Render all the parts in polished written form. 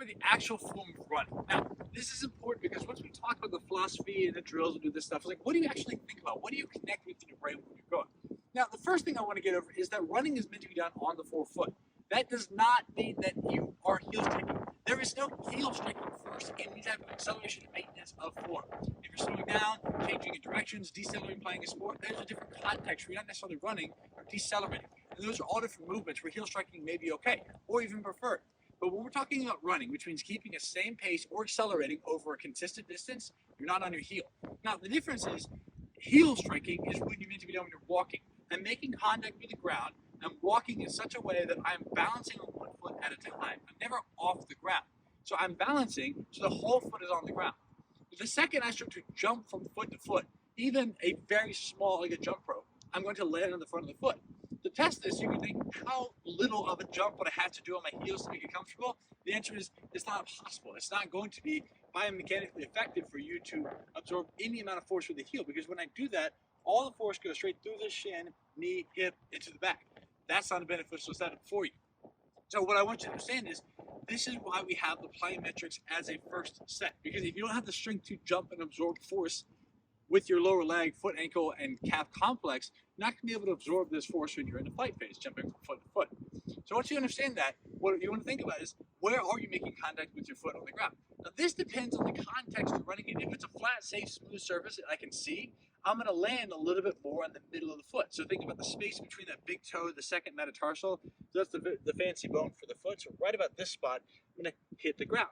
about the actual form of running. Now, this is important because once we talk about the philosophy and the drills and do this stuff, it's like, what do you actually think about? What do you connect with in your brain when you're going? Now, the first thing I want to get over is that running is meant to be done on the forefoot. That does not mean that you are heel striking. There is no heel striking first in any type of acceleration and maintenance of form. If you're slowing down, changing in directions, decelerating, playing a sport, there's a different context where you're not necessarily running or decelerating. And those are all different movements where heel striking may be okay or even preferred. But when we're talking about running, which means keeping a same pace or accelerating over a consistent distance, you're not on your heel. Now, the difference is heel striking is when you're meant to be done when you're walking. I'm making contact with the ground. I'm walking in such a way that I'm balancing on one foot at a time. I'm never off the ground. So I'm balancing so the whole foot is on the ground. The second I start to jump from foot to foot, even a very small, like a jump rope, I'm going to land on the front of the foot. To test this, you can think, how little of a jump would I have to do on my heels to make it comfortable? The answer is, it's not possible. It's not going to be biomechanically effective for you to absorb any amount of force with the heel, because when I do that, all the force goes straight through the shin, knee, hip, into the back. That's not a beneficial setup for you. So what I want you to understand is, this is why we have the plyometrics as a first set, because if you don't have the strength to jump and absorb force with your lower leg, foot, ankle, and calf complex, you're not going to be able to absorb this force when you're in the fight phase, jumping from foot to foot. So once you understand that, what you want to think about is, where are you making contact with your foot on the ground? Now, this depends on the context you're running in. If it's a flat, safe, smooth surface that I can see, I'm going to land a little bit more in the middle of the foot. So think about the space between that big toe, the second metatarsal. So that's the fancy bone for the foot. So right about this spot, I'm going to hit the ground.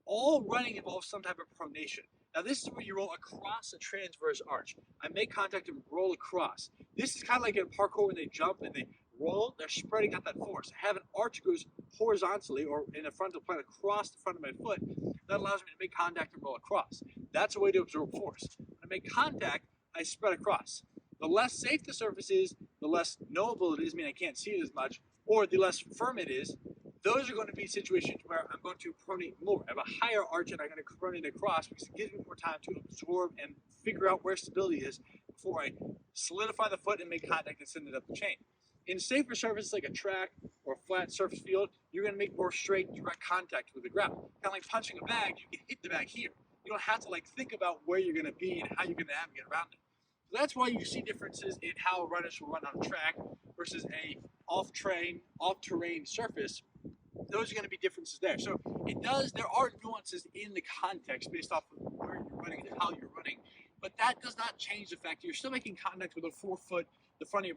All running involves some type of pronation. Now, this is where you roll across a transverse arch. I make contact and roll across. This is kind of like in parkour when they jump and they roll, they're spreading out that force. I have an arch that goes horizontally or in a frontal plane across the front of my foot. That allows me to make contact and roll across. That's a way to absorb force. When I make contact, I spread across. The less safe the surface is, the less knowable it is, meaning I can't see it as much, or the less firm it is. Those are going to be situations where I'm going to pronate more. I have a higher arch and I'm going to pronate across because it gives me more time to absorb and figure out where stability is before I solidify the foot and make contact and send it up the chain. In safer surfaces like a track or a flat surface field, you're going to make more straight, direct contact with the ground. Kind of like punching a bag, you can hit the bag here. You don't have to think about where you're going to be and how you're going to navigate around it. So that's why you see differences in how runners will run on a track versus a off-terrain surface. Those are going to be differences there. So there are nuances in the context based off of where you're running and how you're running, but that does not change the fact that you're still making contact with the forefoot, the front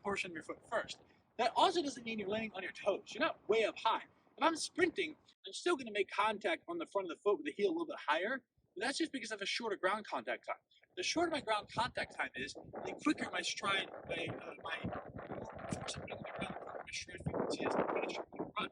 portion of your foot first. That also doesn't mean you're landing on your toes. You're not way up high. If I'm sprinting, I'm still going to make contact on the front of the foot with the heel a little bit higher, but that's just because I have a shorter ground contact time. The shorter my ground contact time is, the quicker my stride, my force I'm putting on the ground, my stride frequency is, the faster I'm going to run.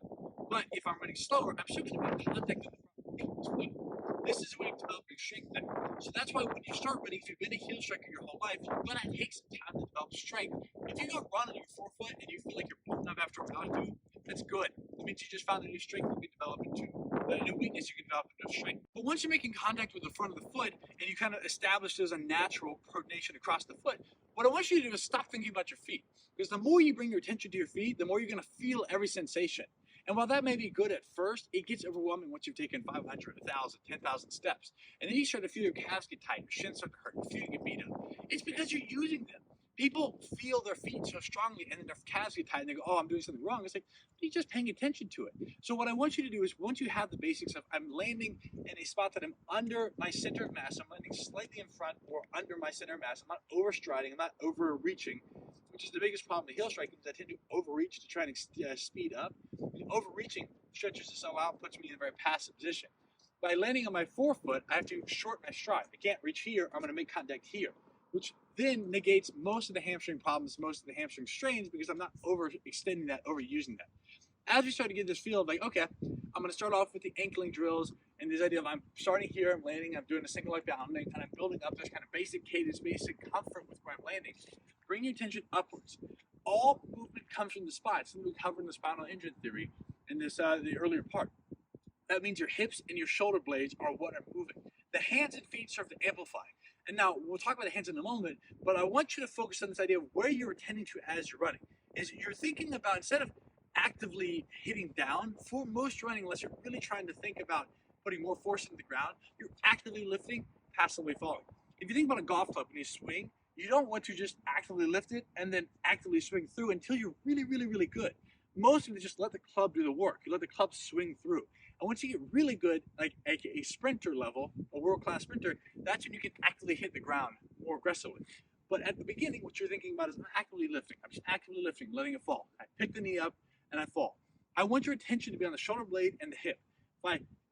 But if I'm running slower, I'm still going to make contact with the front of the foot. This is a way of developing strength there. So that's why when you start running, if you've been a heel striker your whole life, you're going to take some time to develop strength. If you don't run on your forefoot and you feel like you're pulling up after a while, that's good. It means you just found a new strength you can develop into a new weakness you can develop into strength. But once you're making contact with the front of the foot and you kind of establish there's a natural pronation across the foot, what I want you to do is stop thinking about your feet. Because the more you bring your attention to your feet, the more you're going to feel every sensation. And while that may be good at first, it gets overwhelming once you've taken 500, 1,000, 10,000 steps. And then you start to feel your calves get tight, your shins start to hurt, your feet get beat up. It's because you're using them. People feel their feet so strongly and then their calves get tight and they go, oh, I'm doing something wrong. It's like, you're just paying attention to it. So what I want you to do is, once you have the basics of I'm landing in a spot that I'm under my center of mass, I'm landing slightly in front or under my center of mass, I'm not overstriding, I'm not overreaching, which is the biggest problem with heel striking, is I tend to overreach to try and speed up. And overreaching stretches this all out, puts me in a very passive position. By landing on my forefoot, I have to shorten my stride. I can't reach here, I'm going to make contact here, which then negates most of the hamstring problems, most of the hamstring strains, because I'm not overextending that, overusing that. As we start to get this feel of okay, I'm going to start off with the ankling drills and this idea of I'm starting here, I'm landing, I'm doing a single leg bounding, and I'm building up this kind of basic cadence, basic comfort with where I'm landing. Bring your attention upwards. All movement comes from the spine. Something we covered in the spinal injury theory in this the earlier part. That means your hips and your shoulder blades are what are moving. The hands and feet serve to amplify. And now we'll talk about the hands in a moment, but I want you to focus on this idea of where you're attending to as you're running. Is you're thinking about, instead of actively hitting down. For most running, unless you're really trying to think about putting more force into the ground, you're actively lifting, passively falling. If you think about a golf club when you swing, you don't want to just actively lift it and then actively swing through until you're really, really, really good. Most of it just let the club do the work. You let the club swing through. And once you get really good, like a sprinter level, a world-class sprinter, that's when you can actively hit the ground more aggressively. But at the beginning, what you're thinking about is I'm actively lifting. I'm just actively lifting, letting it fall. I pick the knee up and I fall. I want your attention to be on the shoulder blade and the hip.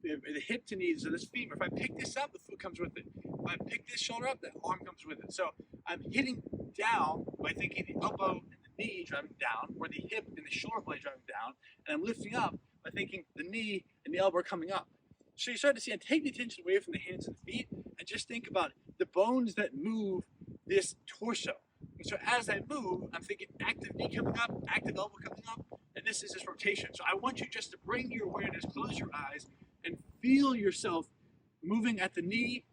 If the hip to knee, so this femur, if I pick this up, the foot comes with it. If I pick this shoulder up, the arm comes with it. So I'm hitting down by thinking the elbow and the knee driving down, or the hip and the shoulder blade driving down, and I'm lifting up by thinking the knee and the elbow are coming up. So you start to see, I take the attention away from the hands and the feet, and just think about the bones that move this torso. And so as I move, I'm thinking active knee coming up, active elbow coming up, and this is this rotation. So I want you just to bring your awareness, close your eyes, and feel yourself moving at the knee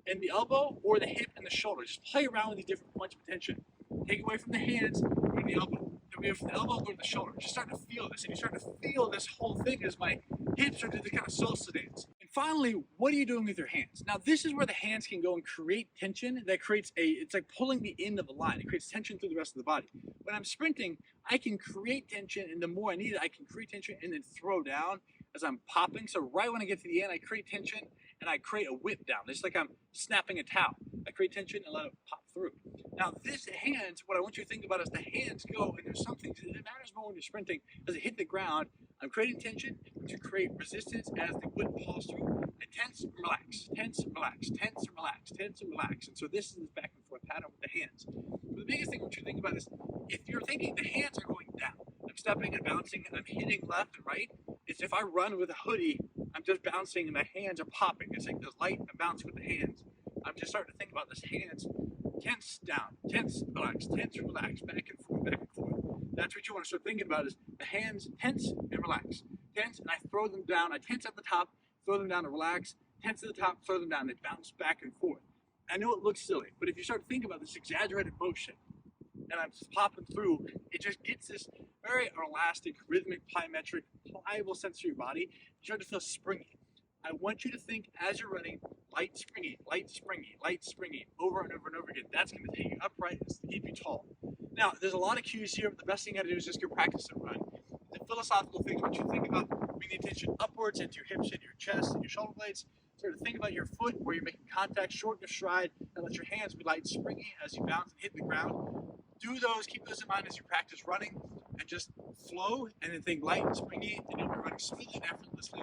and the elbow or the hip and the shoulder. Just play around with these different points of tension. Take away from the hands, go to the elbow. Take away from the elbow, go to the shoulder. Just start to feel this, and you start to feel this whole thing as my hips start to do the kind of salsa dance. And finally, what are you doing with your hands? Now, this is where the hands can go and create tension. That creates it's like pulling the end of a line. It creates tension through the rest of the body. When I'm sprinting, I can create tension, and the more I need it, I can create tension and then throw down as I'm popping. So right when I get to the end, I create tension and I create a whip down. It's like I'm snapping a towel. I create tension and let it pop through. Now this hands, what I want you to think about is the hands go, and there's something, it matters more when you're sprinting. As it hit the ground, I'm creating tension to create resistance as the whip pulls through. And tense, relax, tense, relax, tense, relax, tense, and relax. And so this is this back and forth pattern with the hands. But the biggest thing I want you to think about is if you're thinking the hands are going down, I'm stepping and bouncing and I'm hitting left and right. It's if I run with a hoodie, I'm just bouncing and the hands are popping. It's like this light, I'm bouncing with the hands. I'm just starting to think about this hands, tense down, tense, relax, tense, relax, back and forth, back and forth. That's what you want to start thinking about is the hands tense and relax. Tense and I throw them down. I tense at the top, throw them down to relax, tense at the top, throw them down, they bounce back and forth. I know it looks silly, but if you start thinking about this exaggerated motion, and I'm just popping through, it just gets this very elastic, rhythmic, plyometric, pliable sense of your body. You start to feel springy. I want you to think as you're running, light springy, light springy, light springy, over and over and over again. That's going to take you upright and keep you tall. Now, there's a lot of cues here, but the best thing you got to do is just go practice and run. The philosophical things, what you think about, bring the attention upwards into your hips, into your chest, and your shoulder blades. Sort of think about your foot where you're making contact, shorten your stride, and let your hands be light springy as you bounce and hit the ground. Do those, keep those in mind as you practice running, and just flow, and then think light and springy, and you'll be running smoothly and effortlessly.